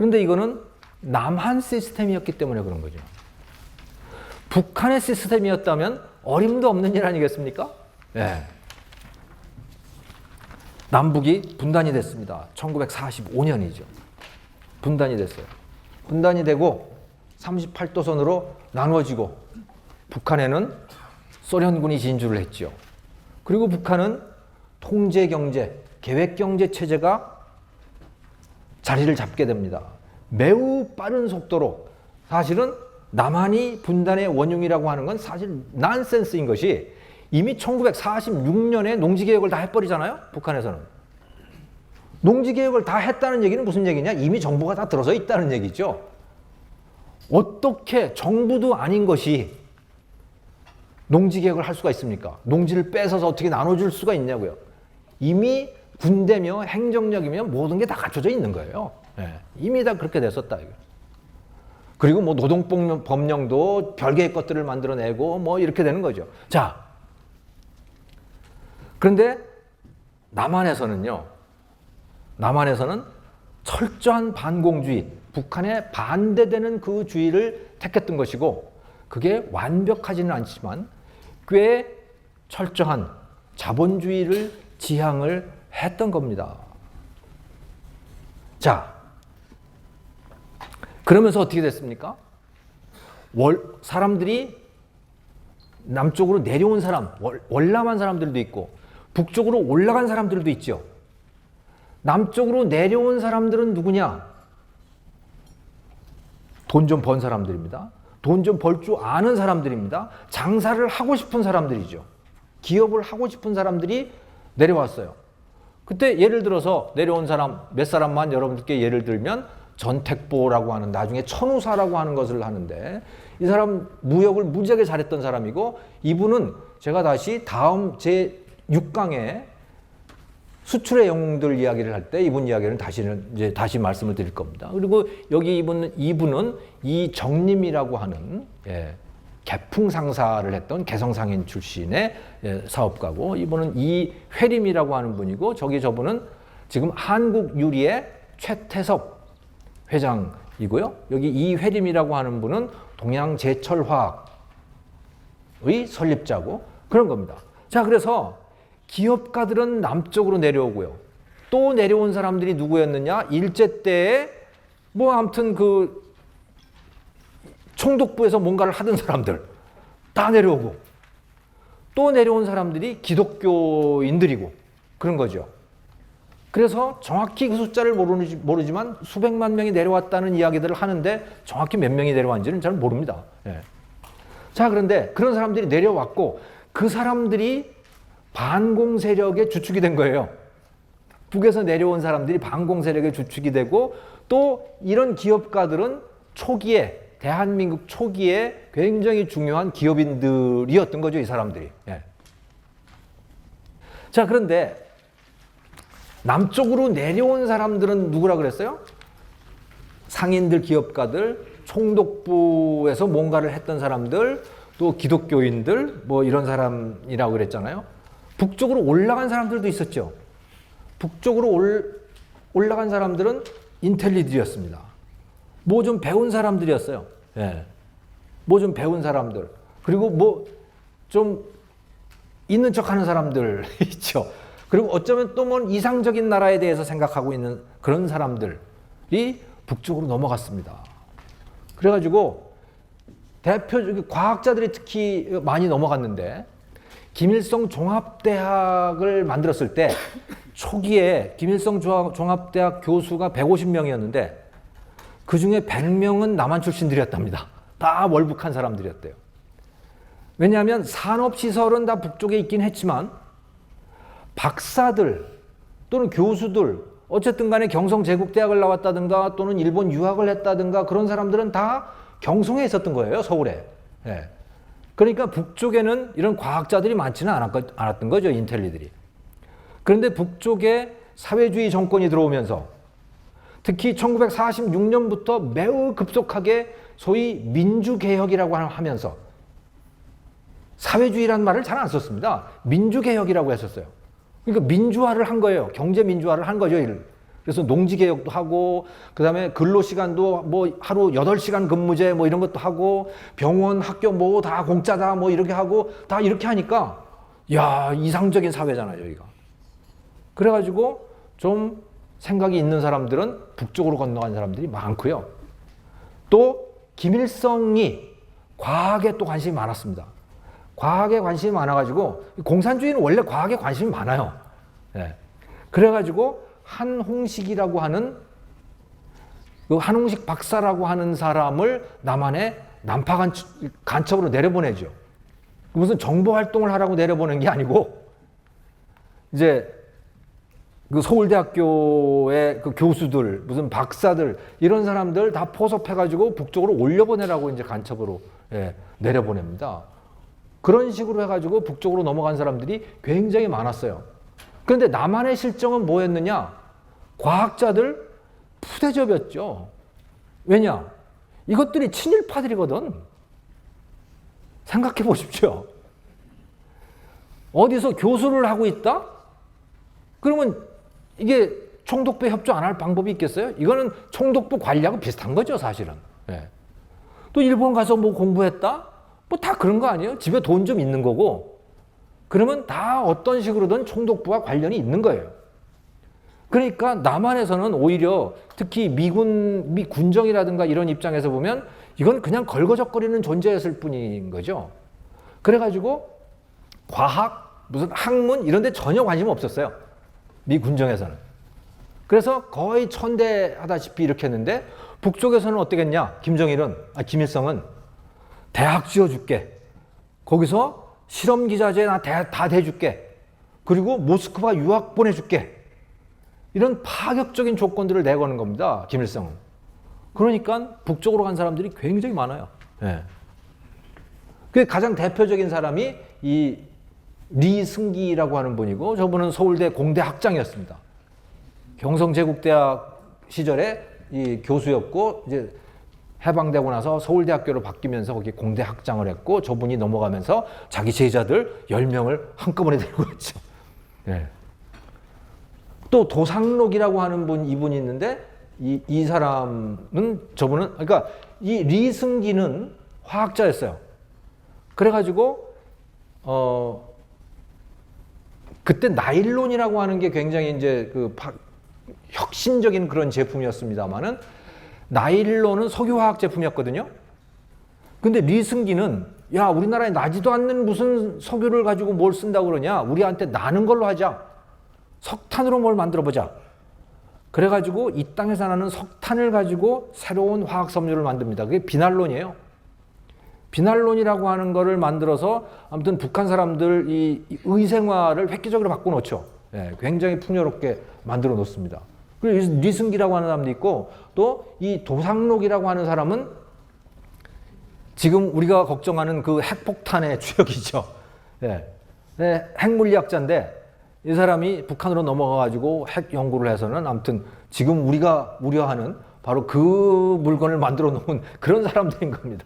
그런데 이거는 남한 시스템이었기 때문에 그런 거죠. 북한의 시스템이었다면 어림도 없는 일 아니겠습니까? 네. 남북이 분단이 됐습니다. 1945년이죠. 분단이 됐어요. 분단이 되고 38도선으로 나누어지고 북한에는 소련군이 진주를 했죠. 그리고 북한은 통제경제, 계획경제 체제가 자리를 잡게 됩니다. 매우 빠른 속도로 사실은 남한이 분단의 원흉이라고 하는 건 사실 난센스인 것이 이미 1946년에 농지개혁을 다 해버리잖아요. 북한에서는. 농지개혁을 다 했다는 얘기는 무슨 얘기냐? 이미 정부가 다 들어서 있다는 얘기죠. 어떻게 정부도 아닌 것이 농지개혁을 할 수가 있습니까? 농지를 뺏어서 어떻게 나눠줄 수가 있냐고요. 이미 군대며 행정력이며 모든 게 다 갖춰져 있는 거예요. 네. 이미 다 그렇게 됐었다. 이거. 그리고 뭐 노동법령도 별개의 것들을 만들어내고 뭐 이렇게 되는 거죠. 자, 그런데 남한에서는 철저한 반공주의, 북한에 반대되는 그 주의를 택했던 것이고 그게 완벽하지는 않지만 꽤 철저한 자본주의를 지향을 했던 겁니다. 자, 그러면서 어떻게 됐습니까? 사람들이 남쪽으로 내려온 사람, 월남한 사람들도 있고 북쪽으로 올라간 사람들도 있죠. 남쪽으로 내려온 사람들은 누구냐? 돈 좀 번 사람들입니다. 돈 좀 벌 줄 아는 사람들입니다. 장사를 하고 싶은 사람들이죠. 기업을 하고 싶은 사람들이 내려왔어요. 그때 예를 들어서 내려온 사람 몇 사람만 여러분들께 예를 들면 전택보라고 하는 나중에 천우사라고 하는 것을 하는데 이 사람 무역을 무지하게 잘했던 사람이고 이분은 제가 다시 다음 제 6강에 수출의 영웅들 이야기를 할 때 이분 이야기는 다시 말씀을 드릴 겁니다. 그리고 여기 이분은 이정림이라고 하는 개풍상사를 했던 개성상인 출신의 사업가고 이분은 이회림이라고 하는 분이고 저분은 지금 한국유리의 최태섭 회장이고요. 여기 이회림이라고 하는 분은 동양제철화학의 설립자고 그런 겁니다. 자, 그래서 기업가들은 남쪽으로 내려오고요. 또 내려온 사람들이 누구였느냐? 일제 때에 뭐 아무튼 그 총독부에서 뭔가를 하던 사람들 다 내려오고 또 내려온 사람들이 기독교인들이고 그런 거죠. 그래서 정확히 그 숫자를 모르지만 수백만 명이 내려왔다는 이야기들을 하는데 정확히 몇 명이 내려왔는지는 잘 모릅니다. 예. 자, 그런데 그런 사람들이 내려왔고 그 사람들이 반공 세력의 주축이 된 거예요. 북에서 내려온 사람들이 반공 세력의 주축이 되고 또 이런 기업가들은 초기에 대한민국 초기에 굉장히 중요한 기업인들이었던 거죠, 이 사람들이. 예. 자, 그런데 남쪽으로 내려온 사람들은 누구라 그랬어요? 상인들, 기업가들, 총독부에서 뭔가를 했던 사람들, 또 기독교인들, 뭐 이런 사람이라고 그랬잖아요. 북쪽으로 올라간 사람들도 있었죠. 북쪽으로 올라간 사람들은 인텔리들이었습니다. 뭐 좀 배운 사람들이었어요. 예. 뭐 좀 배운 사람들. 그리고 뭐 좀 있는 척 하는 사람들 있죠. 그리고 어쩌면 또 뭐 이상적인 나라에 대해서 생각하고 있는 그런 사람들이 북쪽으로 넘어갔습니다. 그래가지고 대표적인 과학자들이 특히 많이 넘어갔는데 김일성 종합대학을 만들었을 때 초기에 김일성 종합대학 교수가 150명이었는데 그 중에 100명은 남한 출신들이었답니다. 다 월북한 사람들이었대요. 왜냐하면 산업시설은 다 북쪽에 있긴 했지만 박사들 또는 교수들 어쨌든 간에 경성제국대학을 나왔다든가 또는 일본 유학을 했다든가 그런 사람들은 다 경성에 있었던 거예요. 서울에. 예. 그러니까 북쪽에는 이런 과학자들이 많지는 않았던 거죠. 인텔리들이. 그런데 북쪽에 사회주의 정권이 들어오면서 특히 1946년부터 매우 급속하게 소위 민주개혁이라고 하면서 사회주의라는 말을 잘 안 썼습니다. 민주개혁이라고 했었어요. 그러니까 민주화를 한 거예요. 경제 민주화를 한 거죠. 그래서 농지개혁도 하고, 그 다음에 근로시간도 뭐 하루 8시간 근무제 뭐 이런 것도 하고, 병원, 학교 뭐 다 공짜다 뭐 이렇게 하고, 다 이렇게 하니까, 야, 이상적인 사회잖아요, 여기가. 그래가지고 좀 생각이 있는 사람들은 북쪽으로 건너간 사람들이 많고요. 또 김일성이 과학에 또 관심이 많았습니다. 과학에 관심이 많아가지고, 공산주의는 원래 과학에 관심이 많아요. 예. 그래가지고 한홍식이라고 하는, 그 한홍식 박사라고 하는 사람을 남한에 난파 간첩으로 내려보내죠. 무슨 정보 활동을 하라고 내려보낸 게 아니고, 이제 그 서울대학교의 그 교수들, 무슨 박사들, 이런 사람들 다 포섭해가지고 북쪽으로 올려보내라고 이제 간첩으로, 예, 내려보냅니다. 그런 식으로 해가지고 북쪽으로 넘어간 사람들이 굉장히 많았어요. 그런데 남한의 실정은 뭐였느냐? 과학자들 푸대접이었죠. 왜냐? 이것들이 친일파들이거든. 생각해 보십시오. 어디서 교수를 하고 있다? 그러면 이게 총독부에 협조 안 할 방법이 있겠어요? 이거는 총독부 관리하고 비슷한 거죠, 사실은. 네. 또 일본 가서 뭐 공부했다? 뭐 다 그런 거 아니에요? 집에 돈 좀 있는 거고. 그러면 다 어떤 식으로든 총독부와 관련이 있는 거예요. 그러니까 남한에서는 오히려 특히 미 군정이라든가 이런 입장에서 보면 이건 그냥 걸거적거리는 존재였을 뿐인 거죠. 그래가지고 과학, 무슨 학문 이런 데 전혀 관심 없었어요. 미 군정에서는. 그래서 거의 천대하다시피 이렇게 했는데 북쪽에서는 어떻겠냐? 김일성은 대학 지어줄게. 거기서 실험 기자재 다 대줄게. 그리고 모스크바 유학 보내줄게. 이런 파격적인 조건들을 내거는 겁니다. 김일성은. 그러니까 북쪽으로 간 사람들이 굉장히 많아요. 네. 그 가장 대표적인 사람이 이 리승기라고 하는 분이고, 저분은 서울대 공대 학장이었습니다. 경성제국대학 시절에 이 교수였고, 이제 해방되고 나서 서울대학교로 바뀌면서 거기 공대 학장을 했고, 저분이 넘어가면서 자기 제자들 10명을 한꺼번에 데리고 왔죠. 네. 또 도상록이라고 하는 이분이 있는데, 이 사람은, 그러니까 이 리승기는 화학자였어요. 그래가지고, 그때 나일론이라고 하는 게 굉장히 이제 혁신적인 그런 제품이었습니다만은, 나일론은 석유화학 제품이었거든요. 근데 리승기는, 야, 우리나라에 나지도 않는 무슨 석유를 가지고 뭘 쓴다고 그러냐? 우리한테 나는 걸로 하자. 석탄으로 뭘 만들어 보자. 그래가지고 이 땅에서 나는 석탄을 가지고 새로운 화학섬유를 만듭니다. 그게 비날론이에요. 비날론이라고 하는 거를 만들어서 아무튼 북한 사람들 이 의생활을 획기적으로 바꿔놓죠. 예, 굉장히 풍요롭게 만들어 놓습니다. 그리고 리승기라고 하는 사람도 있고, 또 이 도상록이라고 하는 사람은 지금 우리가 걱정하는 그 핵폭탄의 주역이죠. 예, 핵물리학자인데, 이 사람이 북한으로 넘어가가지고 핵 연구를 해서는 아무튼 지금 우리가 우려하는 바로 그 물건을 만들어 놓은 그런 사람들인 겁니다.